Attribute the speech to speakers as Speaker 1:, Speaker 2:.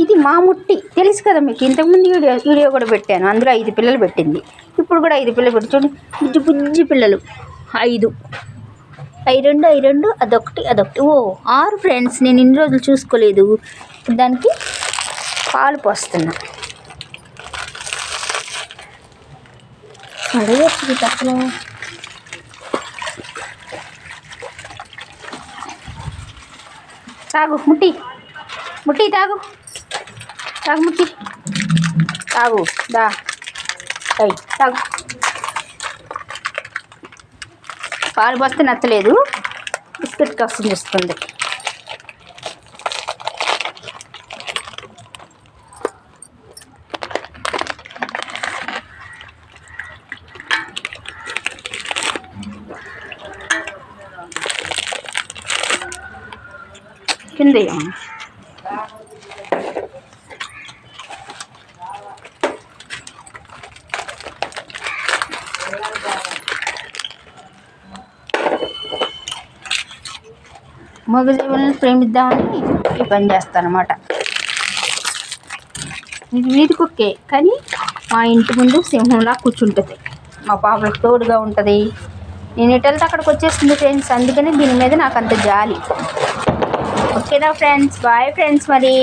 Speaker 1: ఇది మా ముట్టి తెలుసు కదా మీకు, ఇంతకుముందు వీడియో కూడా పెట్టాను. అందులో 5 పిల్లలు పెట్టింది. ఇప్పుడు కూడా 5 పిల్లలు పెట్టి చూడండి, బుజ్జి బుజ్జి పిల్లలు 5 2 అదొకటి. ఓ 6 ఫ్రెండ్స్. నేను ఇన్ని రోజులు చూసుకోలేదు. ఇప్పుడు దానికి పాలు పోస్తున్నా. అడగచ్చు తక్కువ. తాగు ముట్టి తాగు ముట్టి తాగు. దా తాగు. పాలు పోస్తే నచ్చలేదు, బిస్కెట్ కోసం చూస్తుంది. కింద మగజీవులను ప్రేమిద్దామని ఈ పని చేస్తానమాట. ఇది వీధి కుక్కే, కానీ మా ఇంటి ముందు సింహంలా కూర్చుంటుంది. మా పాపలకు తోడుగా ఉంటుంది. నేను ఎటు వెళ్తే అక్కడికి వచ్చేస్తుంది ఫ్రెండ్స్. అందుకని దీని మీద నాకు అంత జాలి. ఓకేనా ఫ్రెండ్స్, బాయ్ ఫ్రెండ్స్ మరి.